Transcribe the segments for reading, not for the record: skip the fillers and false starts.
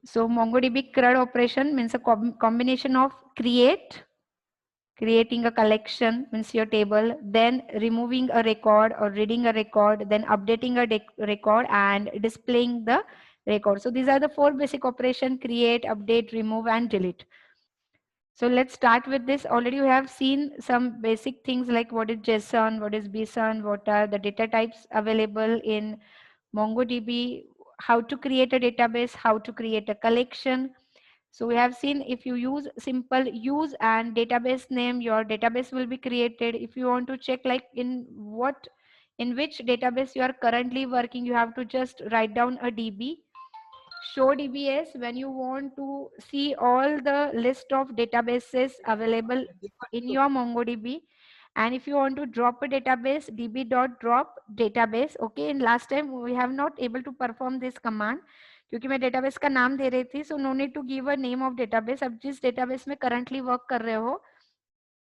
So MongoDB CRUD operation means a combination of creating a collection means your table, then removing a record or reading a record, then updating a record and displaying the record. So these are the 4 basic operation: create, update, remove and delete. So let's start with this. Already you have seen some basic things like what is JSON, what is BSON, what are the data types available in MongoDB, how to create a database, how to create a collection. So we have seen if you use simple use and database name, your database will be created. If you want to check like in which database you are currently working, you have to just write down a DB. Show DBS when you want to see all the list of databases available in your MongoDB. And if you want to drop a database, db.drop database. Okay, in last time we have not able to perform this command क्योंकि मैं database का नाम दे रही थी. So no need to give a name of database. अब जिस database में करंटली वर्क कर रहे हो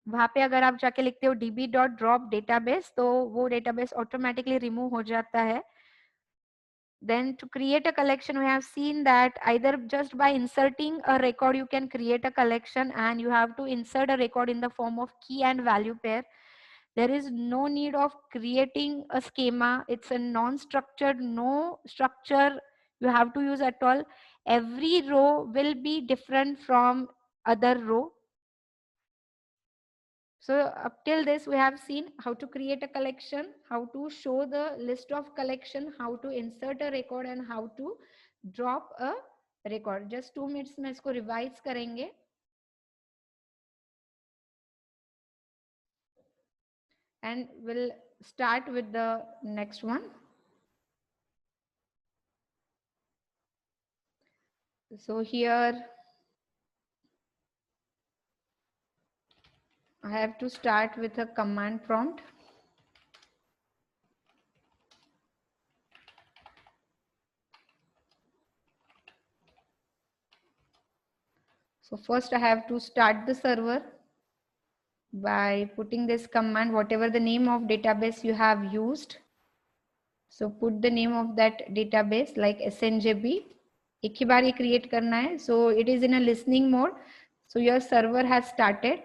वहां पे अगर आप जाके लिखते हो db.drop database तो वो डेटाबेस ऑटोमेटिकली रिमूव हो जाता है. Then to create a collection, we have seen that either just by inserting a record, you can create a collection, and you have to insert a record in the form of key and value pair. There is no need of creating a schema. It's a non-structured, no structure you have to use at all. Every row will be different from other row. So up till this, we have seen how to create a collection, how to show the list of collection, how to insert a record and how to drop a record. Just 2 minutes में इसको revise करेंगे. And we'll start with the next one. So here I have to start with a command prompt. So first I have to start the server by putting this command, whatever the name of database you have used. So put the name of that database like SNJB. एक ही बार ये create करना है. So it is in a listening mode. So your server has started.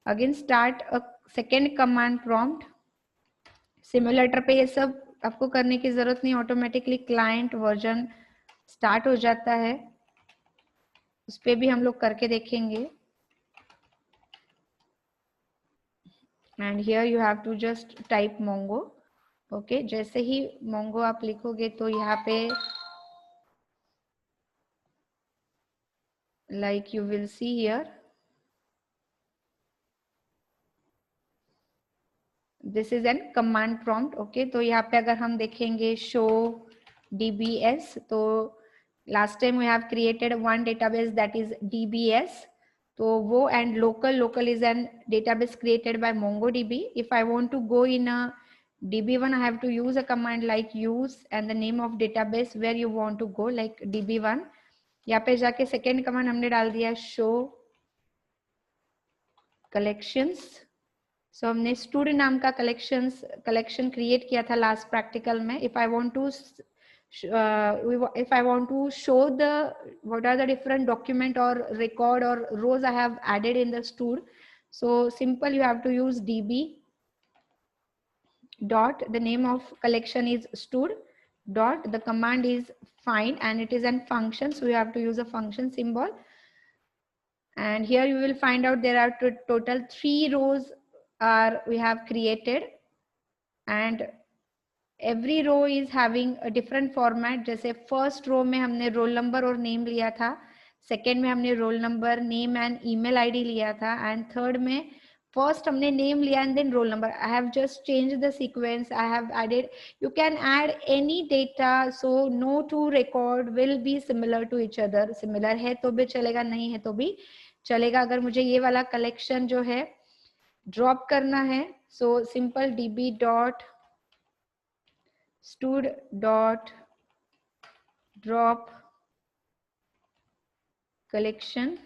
Again start a second command prompt. Simulator पे ये सब आपको करने की जरूरत नहीं, ऑटोमेटिकली क्लाइंट वर्जन स्टार्ट हो जाता है. उस पे भी हम लोग करके देखेंगे. And here you have to just type Mongo. Okay, जैसे ही Mongo आप लिखोगे तो यहाँ पे like you will see here, this is an command prompt. Okay, तो यहाँ पे अगर हम देखेंगे show dbs, तो last time we have created one database that is dbs. तो वो and local is an database created by MongoDB. If I want to go in a db1, I have to use a command like use and the name of database where you want to go like db1. यहाँ पे जाके second command हमने डाल दिया show collections. So हमने student नाम का collection create किया था last practical में. If I want to show the what are the different document or record or rows I have added in the stud, so simple you have to use db dot, the name of collection is stud dot, the command is find and it is an function, so you have to use a function symbol. And here you will find out there are total 3 rows we have created, and every row is having a different format. जैसे first row में हमने roll number और name लिया था, second में हमने roll number, name and email ID लिया था, and third में first हमने name लिया and then roll number. I have just changed the sequence. I have added, you can add any data, so no two record will be similar to each other. Similar है तो भी चलेगा, नहीं है तो भी चलेगा. अगर मुझे ये वाला collection जो है drop करना है, so simple db dot stud dot drop collection.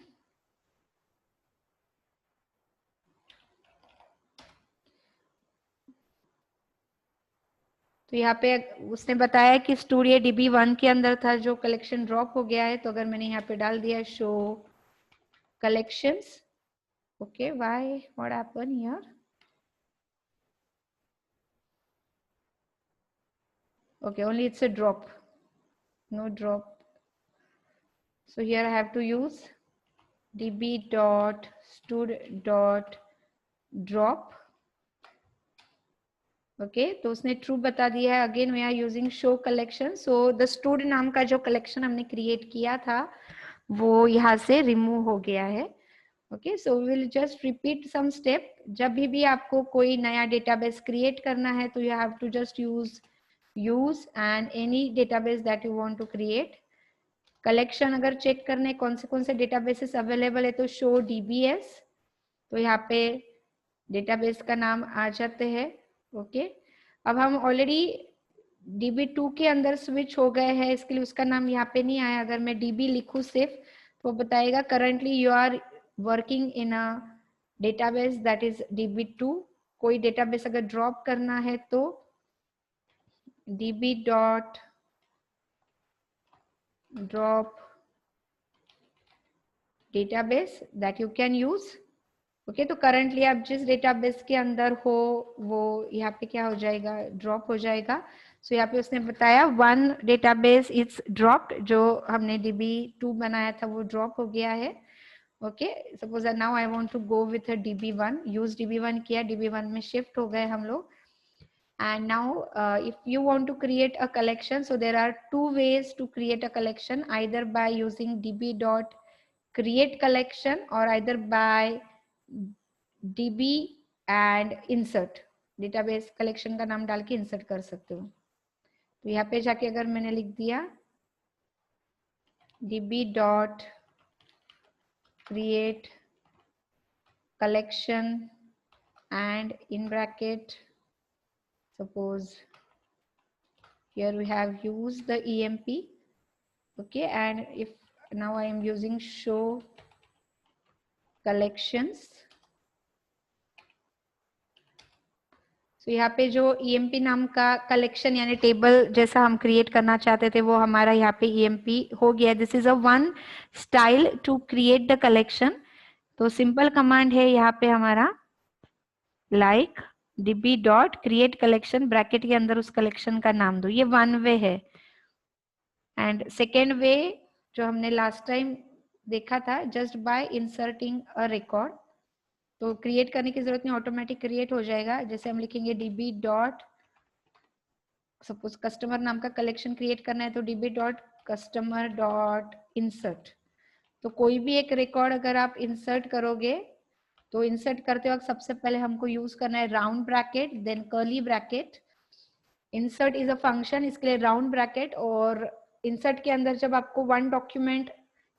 तो यहाँ पे उसने बताया कि स्टूडियो DB1 के अंदर था जो कलेक्शन ड्रॉप हो गया है। तो अगर मैंने यहाँ पे डाल दिया show collections, okay, why what happen here? Okay, only it's a drop, no drop. So here I have to use db.stud.drop. Okay, तो उसने ट्रू बता दिया है। Again we are using show collection. So the stud नाम का जो collection हमने create किया था वो यहाँ से रिमूव हो गया है। Okay, so will just repeat some step. जब भी आपको कोई नया डेटाबेस क्रिएट करना है तो you have to just use and any database that you want to create. Collection अगर चेक करने कौन से डेटाबेसेस अवेलेबल है तो शो डीबीएस, तो यहाँ पे डेटाबेस का नाम आ जाते हैं। ओके, अब हम ऑलरेडी DB2 के अंदर स्विच हो गए हैं, इसके लिए उसका नाम यहाँ पे नहीं आया। अगर मैं DB लिखूं सिर्फ तो बताएगा currently you are working in a database that is DB2। कोई डेटाबेस अगर ड्रॉप करना है तो db.drop database that you can use। Okay, तो करंटली आप जिस डेटाबेस के अंदर हो वो यहाँ पे क्या हो जाएगा, ड्रॉप हो जाएगा। सो यहाँ पे उसने बताया वन डेटाबेस इज ड्रॉप्ड, जो हमने DB2 बनाया था वो ड्रॉप हो गया है। Okay, suppose now I want to go with DB1, use DB1 किया, DB1 में शिफ्ट हो गए हम लोग। And now if you want to create a collection, so there are two ways to create a collection, either by using db.create collection or either by db and insert, database collection का नाम डाल के insert कर सकते हो। तो यहाँ पे जाके अगर मैंने लिख दिया db.create collection and in bracket suppose here we have used the EMP, okay, and if now I am using show collections, तो यहाँ पे जो EMP नाम का कलेक्शन यानी टेबल जैसा हम क्रिएट करना चाहते थे वो हमारा यहाँ पे EMP हो गया। This is a one style to create the collection. तो सिंपल कमांड है यहाँ पे हमारा लाइक db.create collection, ब्रैकेट के अंदर उस कलेक्शन का नाम दो, ये वन वे है। एंड सेकेंड वे जो हमने लास्ट टाइम देखा था, just by inserting a record, तो क्रिएट करने की जरूरत नहीं, ऑटोमेटिक क्रिएट हो जाएगा। जैसे हम लिखेंगे db डॉट, सपोज कस्टमर नाम का कलेक्शन क्रिएट करना है तो db dot customer dot insert. तो कोई भी एक रिकॉर्ड अगर आप इंसर्ट करोगे तो इंसर्ट करते वक्त सबसे पहले हमको यूज करना है round bracket then curly bracket. Insert is a function, इसके लिए राउंड ब्रैकेट, और इंसर्ट के अंदर जब आपको वन डॉक्यूमेंट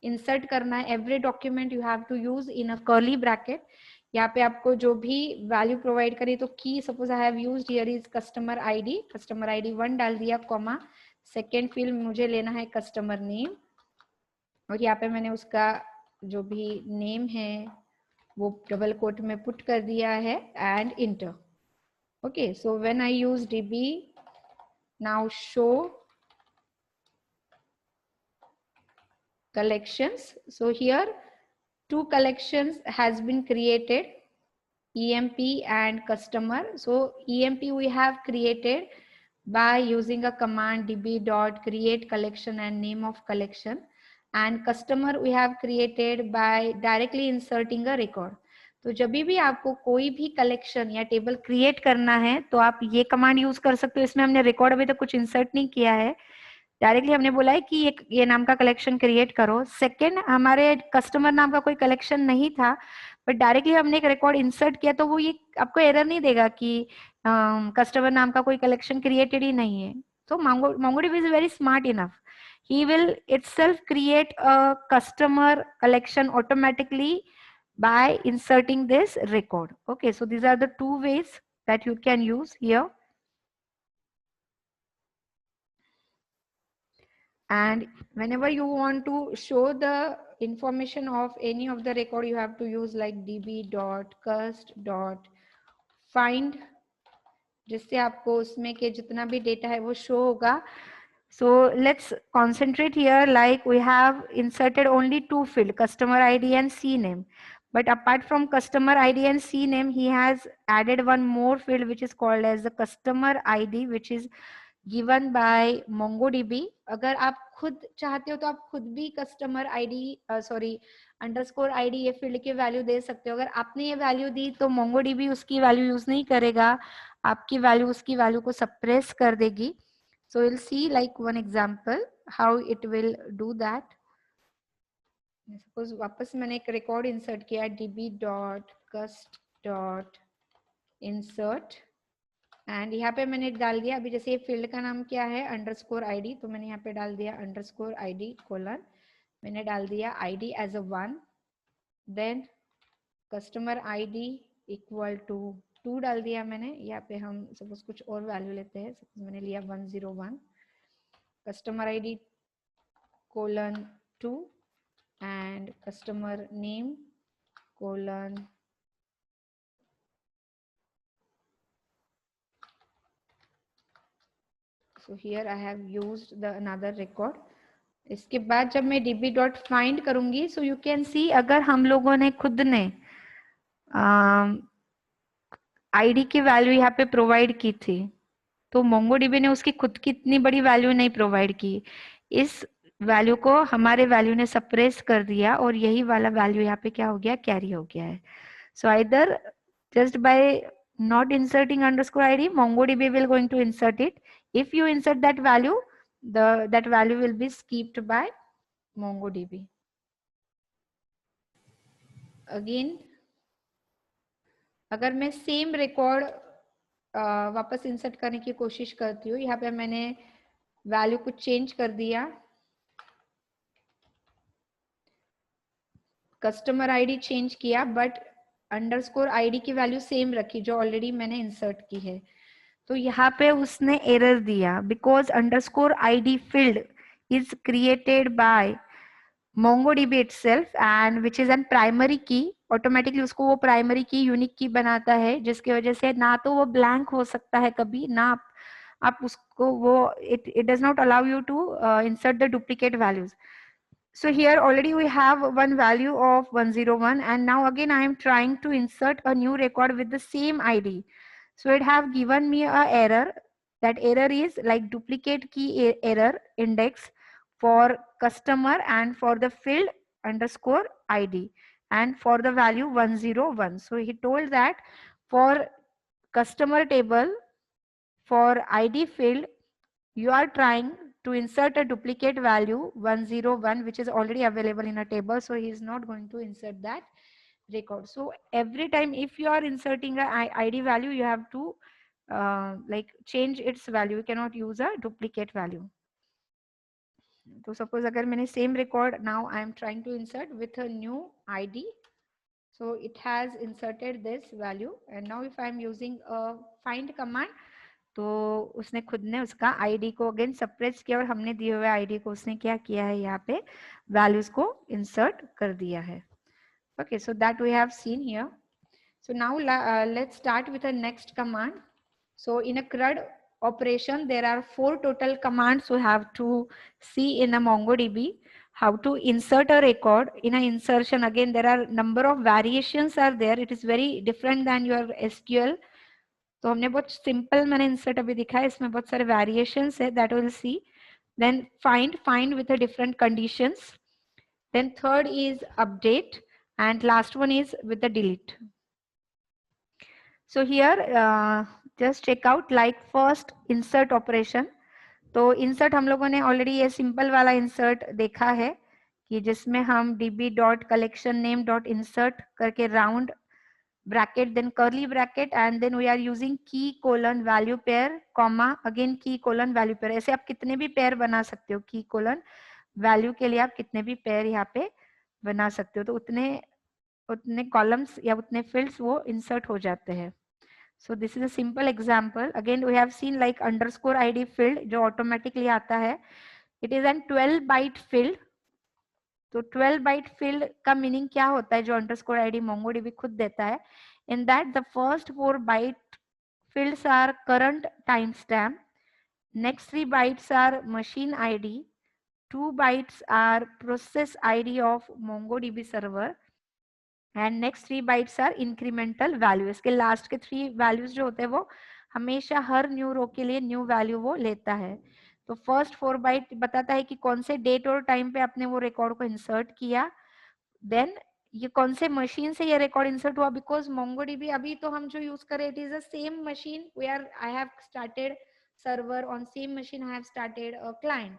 इंसर्ट करना है, every document you have to use in a curly bracket. यहाँ पे आपको जो भी वैल्यू प्रोवाइड करी, तो की suppose I have used here is customer ID, customer ID 1 डाल दिया, कॉमा सेकेंड फील्ड मुझे लेना है कस्टमर नेम, और यहाँ पे मैंने उसका जो भी नेम है वो डबल कोट में पुट कर दिया है and inter. Okay, so when I use db now show collections, so here two collections has been created, EMP and customer. So EMP we have created by using a command db.create collection and name of collection, and customer we have created by directly inserting a record. तो जब भी आपको कोई भी collection या table create करना है तो आप ये कमांड यूज कर सकते हो। इसमें हमने रिकॉर्ड अभी तक कुछ इंसर्ट नहीं किया है, डायरेक्टली हमने बोला है कि ये नाम का कलेक्शन क्रिएट करो। सेकंड, हमारे कस्टमर नाम का कोई कलेक्शन नहीं था, बट डायरेक्टली हमने एक रिकॉर्ड इंसर्ट किया तो वो ये आपको एरर नहीं देगा कि कस्टमर नाम का कोई कलेक्शन क्रिएटेड ही नहीं है। तो MongoDB is very smart enough. He will itself create a customer collection automatically by inserting this record. Okay, so these are the two ways that you can use here. And whenever you want to show the information of any of the record, you have to use like db.cust.find जिससे आपको उसमें के जितना भी data है वो show होगा. So let's concentrate here. Like we have inserted only two field, customer ID and CNAME. But apart from customer ID and CNAME, he has added one more field which is called as the customer ID, which is given by MongoDB. अगर आप खुद चाहते हो तो आप खुद भी customer ID underscore ID ये फील्ड की वैल्यू दे सकते हो. अगर आपने ये वैल्यू दी तो MongoDB उसकी वैल्यू यूज नहीं करेगा, आपकी वैल्यू उसकी वैल्यू को सप्रेस कर देगी. So we'll see like one example how it will do that. Suppose वापस मैंने एक रिकॉर्ड इंसर्ट किया db.cust.insert एंड यहाँ पे मैंने डाल दिया, अभी जैसे ये फील्ड का नाम क्या है अंडरस्कोर आईडी, तो मैंने यहाँ पे डाल दिया अंडरस्कोर आईडी कोलन, मैंने डाल दिया ID as a 1, then customer ID equal to 2 डाल दिया मैंने. यहाँ पे हम सपोज कुछ और वैल्यू लेते हैं, सपोज मैंने लिया 101, customer ID colon 2 and customer name colon so here I have used the another record. इसके बाद जब मैं db.find करूंगी so you can see अगर हम लोगों ने खुद ने आईडी की वैल्यू यहाँ पे प्रोवाइड की थी तो MongoDB ने उसकी खुद की इतनी बड़ी वैल्यू नहीं प्रोवाइड की, इस वैल्यू को हमारे वैल्यू ने सप्रेस कर दिया और यही वाला वैल्यू यहाँ पे क्या हो गया, कैरी हो गया है. So either just by not inserting underscore id, MongoDB will going to insert it. If you insert that value, that value will be skipped by MongoDB. Again, अगर मैं सेम रिकॉर्ड वापस इंसर्ट करने की कोशिश करती हूँ, यहाँ पे मैंने वैल्यू को चेंज कर दिया, कस्टमर आईडी चेंज किया, बट अंडरस्कोर आईडी की वैल्यू सेम रखी जो ऑलरेडी मैंने इंसर्ट की है. तो यहाँ पे उसने एरर दिया because underscore ID field is created by MongoDB itself and which is an primary key. Automatically उसको वो प्राइमरी की यूनिक की बनाता है, जिसकी वजह से ना तो वो ब्लैंक हो सकता है कभी, ना आप उसको वो it does not allow you to insert the duplicate values. So here already we have one value of 101 and now again I am trying to insert a new record with the same ID. So it have given me a error. That error is like duplicate key error index for customer and for the field underscore ID and for the value 101. So he told that for customer table for ID field you are trying to insert a duplicate value 101 which is already available in a table, so he is not going to insert that record. So every time if you are inserting a ID value you have to like change its value, you cannot use a duplicate value. So suppose agar maine same record now I am trying to insert with a new ID, so it has inserted this value and now if I am using a find command तो उसने खुद ने उसका ID को again suppress किया और हमने दिए हुए आईडी को उसने क्या किया है, यहाँ पे वैल्यूज को इंसर्ट कर दिया है. Okay, so that we have seen here. So now let's start with a next command. So in a CRUD operation there are 4 total commands we have to see in a MongoDB. How to insert a record. In a insertion again there are number of variations are there, it is very different than your SQL. तो हमने बहुत simple मैंने insert अभी दिखा है, इसमें बहुत सारे वेरिएशंस है that will see. Then find with a different conditions. Then third is update and last one is with the delete. So here just check out like first insert operation. तो insert हम लोगों ने already ये simple वाला insert देखा है कि जिसमें हम db.collectionname.insert करके round bracket then curly bracket and then we are using key colon value pair comma again key colon value pair. ऐसे आप कितने भी पेयर बना सकते हो, की कोलन वैल्यू के लिए आप कितने भी पेयर यहाँ पे बना सकते हो, तो उतने कॉलम्स या उतने फील्ड्स वो इंसर्ट हो जाते हैं. So this is a simple example. Again we have seen like underscore ID field जो ऑटोमेटिकली आता है, it is an 12 byte field. तो 12 बाइट फील्ड का मीनिंग क्या होता है जो अंडरस्कोर आईडी MongoDB खुद देता है. In that the first 4 byte fields are current timestamp. Next 3 bytes are machine ID. 2 bytes are process ID of MongoDB server. And next 3 bytes are incremental value. इसके last के 3 values जो होते हैं वो हमेशा हर न्यू रो के लिए न्यू वैल्यू वो लेता है. तो फर्स्ट 4 बाइट बताता है कि कौन से डेट और टाइम पे आपने वो रिकॉर्ड को इंसर्ट किया. देन ये कौन से मशीन से ये रिकॉर्ड इंसर्ट हुआ, बिकॉज MongoDB अभी तो हम जो यूज कर रहे हैं it is the same machine where I have started server, on same machine I have started a client.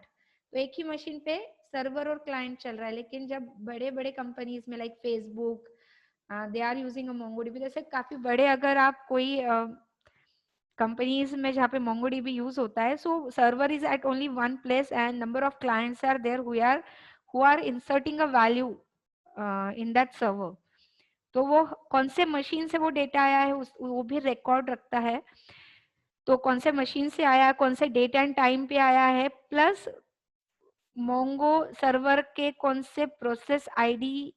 तो एक ही मशीन पे सर्वर और क्लाइंट चल रहा है. लेकिन जब बड़े बड़े कंपनीज में like Facebook they are using a MongoDB, जैसे काफी बड़े अगर आप कोई कंपनीज में जहाँ पे MongoDB यूज होता है, so server is at only one place and number of clients are there who are inserting a value in that server. तो वो कौन से मशीन से वो डेटा आया है वो भी रिकॉर्ड रखता है. तो कौन से मशीन से आया, कौन से डेट एंड टाइम पे आया है, प्लस मोंगो सर्वर के कौन से प्रोसेस आईडी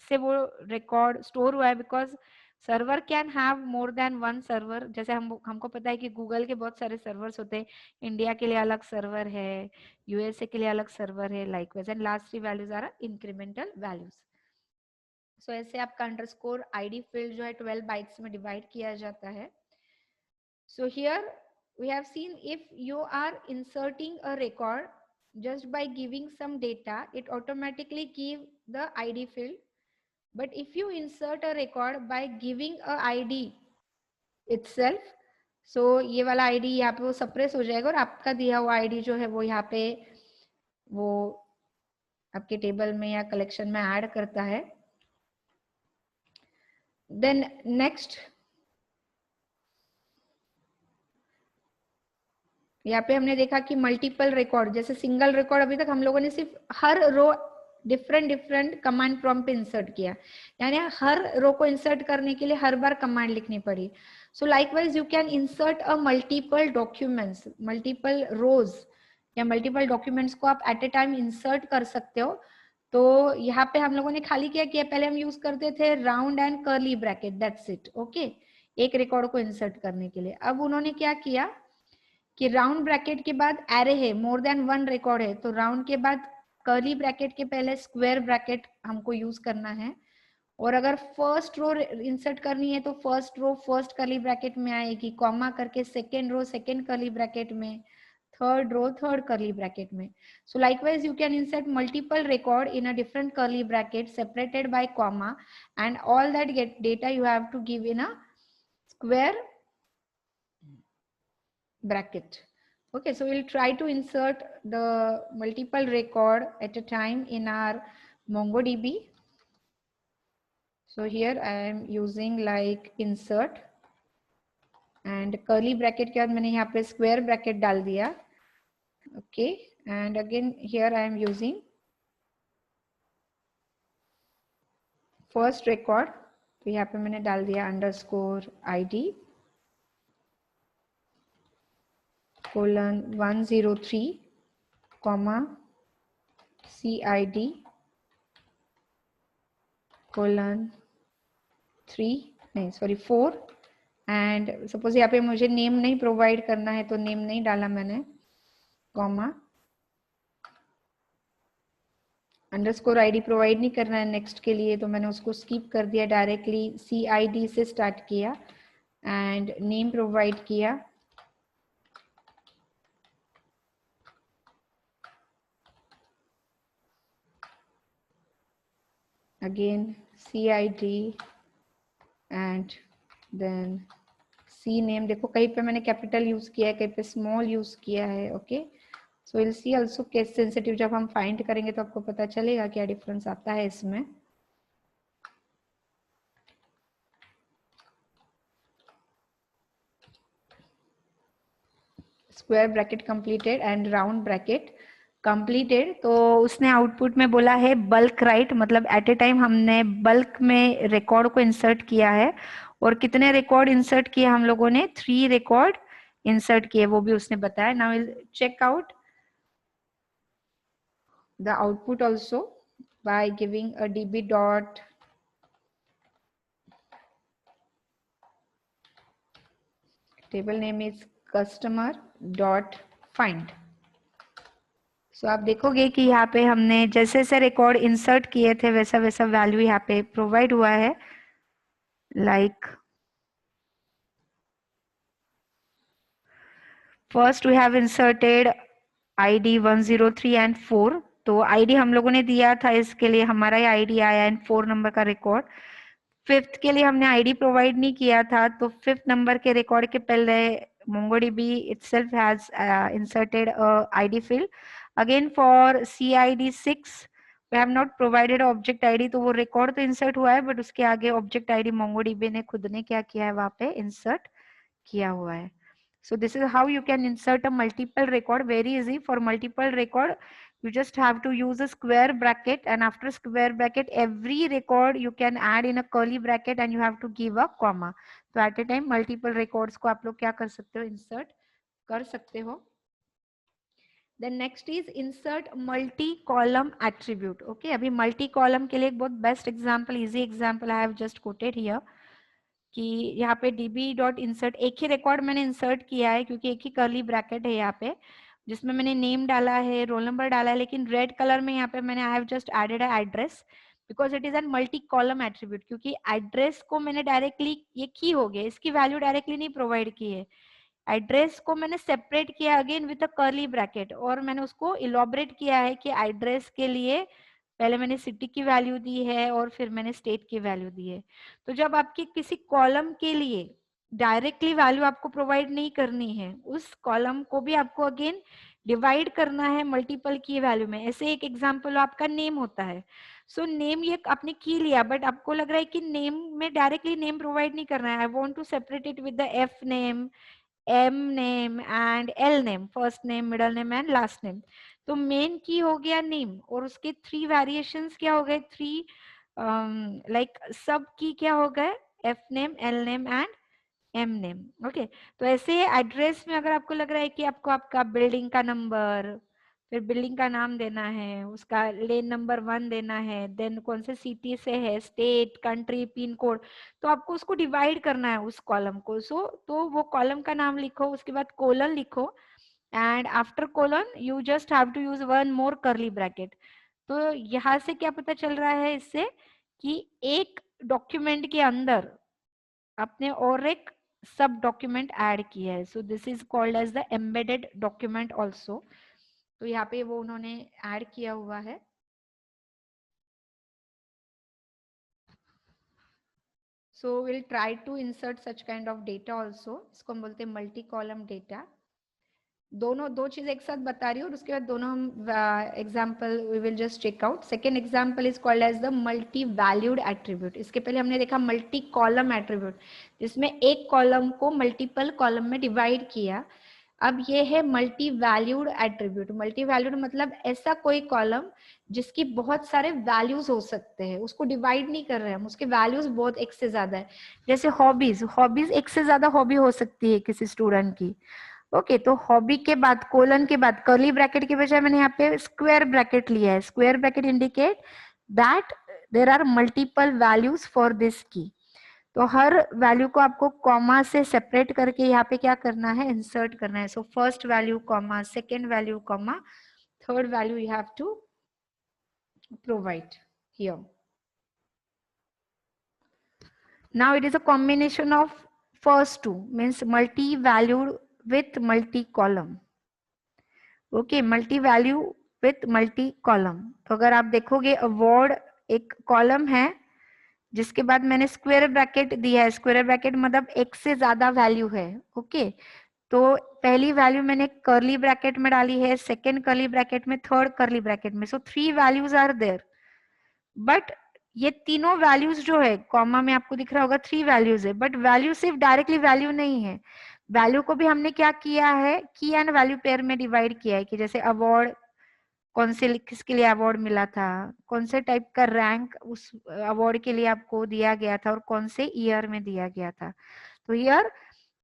से वो रिकॉर्ड स्टोर हुआ है. Because server can have more than one server. जैसे हमको पता है कि गूगल के बहुत सारे सर्वर्स होते हैं. इंडिया के लिए अलग सर्वर है, यूएसए के लिए अलग सर्वर है, likewise. And last 3 values are incremental values. So ऐसे आपका अंडरस्कोर आईडी फील्ड जो है 12 बाइट्स में डिवाइड किया जाता है. So here we have seen if you are inserting a record just by giving some data, it automatically give the ID field. But if you insert a record by giving a ID itself, so ये वाला ID यहाँ पे वो suppress हो जाएगा और आपका दिया हुआ ID जो है वो यहाँ पे वो आपके टेबल में या कलेक्शन में ऐड करता है. Then next यहाँ पे हमने देखा कि मल्टीपल रिकॉर्ड, जैसे सिंगल रिकॉर्ड अभी तक हम लोगों ने सिर्फ हर रो डिफरेंट कमांड प्रॉम्प्ट पे इंसर्ट किया, यानी हर रो को इंसर्ट करने के लिए हर बार कमांड लिखनी पड़ी. So likewise you can insert a multiple documents, multiple rows या मल्टीपल डॉक्यूमेंट्स को आप एट ए टाइम इंसर्ट कर सकते हो. तो यहाँ पे हम लोगों ने खाली क्या किया, पहले हम यूज करते थे round and curly bracket, that's it. Okay, एक रिकॉर्ड को इंसर्ट करने के लिए. अब उन्होंने क्या किया कि राउंड ब्रैकेट के बाद एरे है, मोर देन वन रिकॉर्ड है, तो राउंड के बाद कर्ली ब्रैकेट के पहले स्क्वायर ब्रैकेट हमको यूज करना है. और अगर फर्स्ट रो इंसर्ट करनी है तो first row first curly bracket में आएगी, कॉमा करके second row second curly bracket में, third row third curly bracket में. So likewise you can insert multiple record in a different curly bracket separated by comma, and all that data you have to give in a square bracket. Okay, so we'll try to insert the multiple record at a time in our MongoDB. So here I am using like insert and curly bracket के बाद मैंने यहाँ पे square bracket डाल दिया. Okay, and again here I am using first record, तो यहाँ पे मैंने डाल दिया underscore ID colon 103 comma CID colon 4. And suppose यहाँ पे मुझे नेम नहीं प्रोवाइड करना है तो नेम नहीं डाला मैंने, कॉमा अंडरस्कोर आईडी प्रोवाइड नहीं करना है नेक्स्ट के लिए तो मैंने उसको स्किप कर दिया, डायरेक्टली CID से स्टार्ट किया एंड नेम प्रोवाइड किया. Again CID and then C name. देखो कहीं पे मैंने कैपिटल यूज किया है, कहीं पे स्मॉल यूज किया है. Okay, so will see also case sensitive, जब हम फाइंड करेंगे तो आपको पता चलेगा क्या डिफरेंस आता है इसमें. Square bracket completed and round bracket completed. तो उसने आउटपुट में बोला है बल्क राइट, मतलब एट ए टाइम हमने बल्क में रिकॉर्ड को इंसर्ट किया है. और कितने रिकॉर्ड इंसर्ट किए हम लोगों ने, 3 रिकॉर्ड इंसर्ट किए, वो भी उसने बताया. Now will check out the output also by giving a db dot table name is customer dot find. So आप देखोगे कि यहाँ पे हमने जैसे जैसे रिकॉर्ड इंसर्ट किए थे वैसा वैसा वैल्यू यहाँ पे प्रोवाइड हुआ है। Like first we have inserted ID 103 and 4। तो ID हम लोगों ने दिया था, इसके लिए हमारा ही ID आया एंड 4 नंबर का रिकॉर्ड। फिफ्थ के लिए हमने ID प्रोवाइड नहीं किया था, तो फिफ्थ नंबर के रिकॉर्ड के पहले MongoDB itself has inserted a ID field. Again for CID 6 we have not provided object ID, तो वो रिकॉर्ड तो इंसर्ट हुआ है बट उसके आगे ऑब्जेक्ट ID MongoDB ने खुद ने क्या किया है वहां पे इंसर्ट किया हुआ है। So this is how you can insert a multiple record. Very easy. For multiple record, you just have to use a square bracket, and after square bracket, every record you can add in a curly bracket and you have to give a comma. So at a time multiple records को आप लोग क्या कर सकते हो, insert कर सकते हो। Then next is insert multi-column attribute. Okay, अभी multi-column के लिए एक बहुत best example, easy example I have just quoted here. कि यहाँ पे db.insert एक ही रिकॉर्ड मैंने इंसर्ट किया है क्योंकि एक ही कर्ली ब्रैकेट है यहाँ पे जिसमें मैंने नेम डाला है, रोल नंबर डाला है, लेकिन रेड कलर में यहाँ पे मैंने आई हैव जस्ट एडेड है address because it is N multi column attribute. क्योंकि एड्रेस को मैंने डायरेक्टली ये की हो गया, इसकी वैल्यू डायरेक्टली नहीं प्रोवाइड की है। एड्रेस को मैंने सेपरेट किया again with a curly bracket और मैंने उसको इलॉबरेट किया है कि एड्रेस के लिए पहले मैंने सिटी की वैल्यू दी है और फिर मैंने स्टेट की वैल्यू दी है। तो जब आपके किसी कॉलम के लिए डायरेक्टली वैल्यू आपको प्रोवाइड नहीं करनी है, उस कॉलम को भी आपको अगेन डिवाइड करना है मल्टीपल की वैल्यू में। ऐसे एक एग्जांपल आपका नेम होता है। सो नेम ये आपने की लिया बट आपको लग रहा है कि नेम में डायरेक्टली नेम प्रोवाइड नहीं करना है। I want to separate it with the F name, M name and L name, first name, middle name and last name. तो मेन की हो गया नेम और उसके 3 वेरिएशंस क्या हो गए, 3 लाइक सब की क्या हो गए, F name, L name and M name. Okay, तो ऐसे एड्रेस में अगर आपको लग रहा है कि आपको आपका बिल्डिंग का नंबर, फिर बिल्डिंग का नाम देना है, उसका लेन नंबर 1 देना है, देन कौन से सिटी से है, स्टेट, कंट्री, पिन कोड, तो आपको उसको डिवाइड करना है उस कॉलम को। सो तो वो कॉलम का नाम लिखो, उसके बाद कोलन लिखो and after colon you just have to use one more curly bracket. तो यहाँ से क्या पता चल रहा है इससे कि एक डॉक्यूमेंट के अंदर आपने और एक सब डॉक्यूमेंट ऐड किया है। So this is called as the embedded document also. तो यहाँ पे वो उन्होंने ऐड किया हुआ है। So will try to insert such kind of data also. इसको हम बोलते हैं मल्टी कॉलम डेटा। दोनों दो चीज एक साथ बता रही हूँ और उसके बाद दोनों हम example we will just check out. Second example is called as the multi valued attribute. इसके पहले हमने देखा मल्टी कॉलम एट्रीब्यूट जिसमें एक कॉलम को मल्टीपल कॉलम में डिवाइड किया। अब ये है multi valued attribute. Multi valued मतलब ऐसा कोई कॉलम जिसकी बहुत सारे वैल्यूज हो सकते हैं, उसको डिवाइड नहीं कर रहे हैं हम, उसके वैल्यूज बहुत एक से ज्यादा है। जैसे हॉबीज, हॉबीज एक से ज्यादा हॉबी हो सकती है किसी स्टूडेंट की। ओके, तो हॉबी के बाद कोलन के बाद कर्ली ब्रैकेट की बजाय मैंने यहाँ पे स्क्वायर ब्रैकेट लिया है। Square bracket indicate that there are multiple values for this key. तो हर वैल्यू को आपको कॉमा से सेपरेट करके यहाँ पे क्या करना है, इंसर्ट करना है। So first value comma, second value comma, third value you have to provide here. Now it is a combination of first two, means multi-valued with multi-column. Okay, multi value with multi column. तो अगर आप देखोगे award एक column है जिसके बाद मैंने square bracket दिया है। स्क्वायर ब्रैकेट मतलब एक से ज्यादा वैल्यू है। ओके, तो पहली वैल्यू मैंने कर्ली ब्रैकेट में डाली है, सेकेंड कर्ली ब्रैकेट में, थर्ड कर्ली ब्रैकेट में। सो 3 वैल्यूज आर देयर बट ये तीनों वैल्यूज जो है कॉमा में आपको दिख रहा होगा 3 वैल्यूज है, बट वैल्यू सिर्फ डायरेक्टली वैल्यू नहीं है। वैल्यू को भी हमने क्या किया है, की एंड वैल्यू पेयर में डिवाइड किया है कि जैसे अवार्ड कौन से किसके लिए अवार्ड मिला था, कौन से टाइप का रैंक उस अवार्ड के लिए आपको दिया गया था और कौन से ईयर में दिया गया था। तो here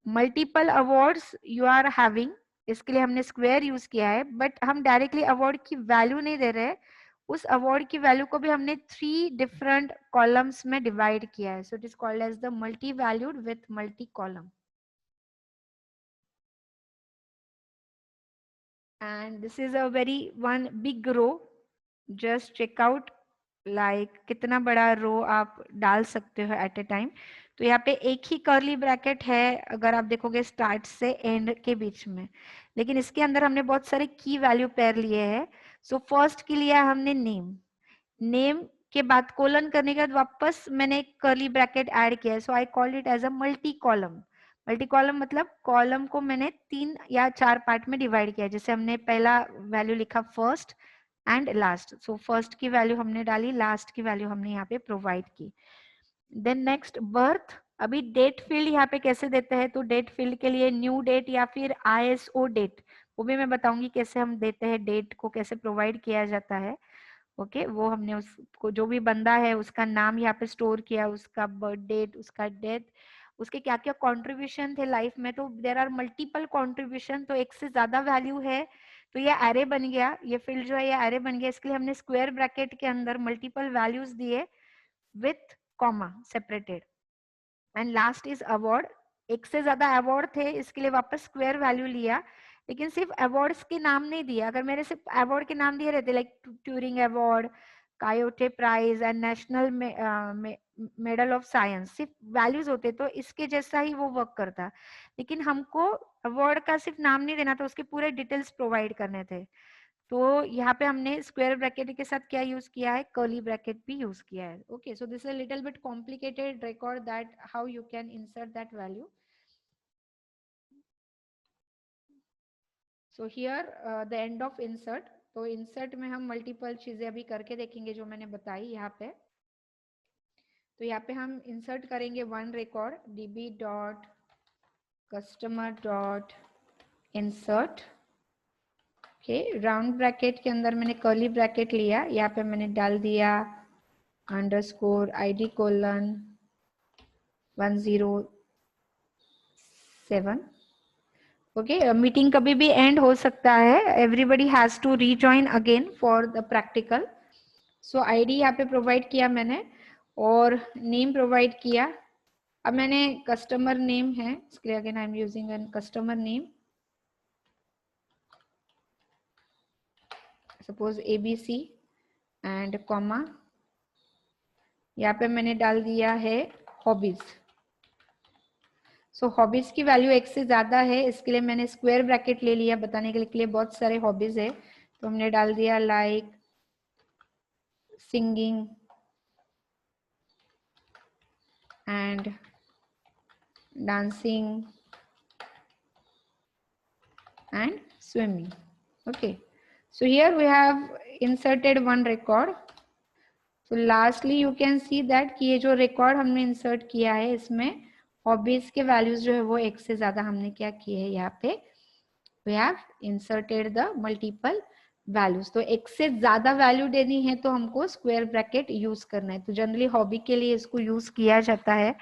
multiple awards you are having, इसके लिए हमने स्क्वायर यूज किया है बट हम डायरेक्टली अवार्ड की वैल्यू नहीं दे रहे, उस अवार्ड की वैल्यू को भी हमने 3 डिफरेंट कॉलम्स में डिवाइड किया है। So it is called as the multi valued with multi column. and this is a very one big row. Just check out like कितना बड़ा रो आप डाल सकते हो एट ए टाइम. तो यहाँ पे एक ही कर्ली ब्रैकेट है अगर आप देखोगे स्टार्ट से एंड के बीच में, लेकिन इसके अंदर हमने बहुत सारे की वैल्यू पेयर लिए हैं. सो फर्स्ट के लिए हमने नेम, नेम के बाद कोलन करने के बाद वापस मैंने एक कर्ली ब्रैकेट ऐड किया है. So I called it as a multi column. Multi column मतलब कॉलम को मैंने 3 या 4 पार्ट में डिवाइड किया. जैसे हमने पहला वैल्यू लिखा first and last. So first की वैल्यू हमने डाली, लास्ट की वैल्यू हमने यहाँ पे प्रोवाइड की. Then next birth. अभी डेट फील्ड यहाँ पे कैसे देते हैं, तो डेट फील्ड के लिए न्यू डेट या फिर ISO डेट, वो भी मैं बताऊंगी कैसे हम देते हैं, डेट को कैसे प्रोवाइड किया जाता है. ओके वो हमने उसको जो भी बंदा है उसका नाम यहाँ पे स्टोर किया, उसका बर्थ डेट, उसका डेथ, उसके क्या क्या कंट्रीब्यूशन थे लाइफ में. तो देर आर मल्टीपल कंट्रीब्यूशन, तो एक से ज्यादा वैल्यू है तो ये एरे बन गया, ये फील्ड जो है ये एरे बन गया. इसके लिए हमने स्क्वायर ब्रैकेट के अंदर मल्टीपल वैल्यूज दिए with comma separated. And last is award. एक से ज्यादा अवार्ड थे इसके लिए वापस स्क्वायर वैल्यू लिया, लेकिन सिर्फ अवार्ड्स के नाम नहीं दिया. अगर मेरे सिर्फ अवार्ड के नाम दिए रहते like Turing award, Kyoto prize and national medal of science, सिर्फ वैल्यूज होते तो इसके जैसा ही वो वर्क करता. लेकिन हमको अवार्ड का सिर्फ नाम नहीं देना था, उसके पूरे डिटेल्स प्रोवाइड करने थे. तो यहाँ पे हमने स्क्वायर ब्रैकेट के साथ क्या यूज किया है, कर्ली ब्रैकेट भी यूज किया है. Okay so this is a little bit complicated record that how you can insert that value. So here the end of insert. तो इंसर्ट में हम मल्टीपल चीजें अभी करके देखेंगे जो मैंने बताई यहाँ पे. तो यहाँ पे हम इंसर्ट करेंगे one record db dot customer dot insert. Okay round bracket के अंदर मैंने कर्ली ब्रैकेट लिया, यहाँ पे मैंने डाल दिया underscore ID colon 107. Okay meeting कभी भी एंड हो सकता है, everybody has to rejoin again for the practical. So ID यहाँ पे प्रोवाइड किया मैंने और नेम प्रोवाइड किया. अब मैंने कस्टमर नेम है इसके लिए again I am using an customer name, suppose ABC and comma. यहाँ पे मैंने डाल दिया है हॉबीज. सो हॉबीज की वैल्यू एक से ज्यादा है, इसके लिए मैंने स्क्वायर ब्रैकेट ले लिया बताने के लिए बहुत सारे हॉबीज है. तो हमने डाल दिया like singing and dancing and swimming. Okay, so here we have inserted one record. So lastly you can see that कि ये जो record हमने insert किया है इसमें hobbies के values जो है वो एक से ज्यादा हमने क्या किए है, यहाँ पे we have inserted the multiple values. तो एक से ज्यादा value देनी है तो हमको square bracket use करना है. तो जनरली hobby के लिए इसको use किया जाता है.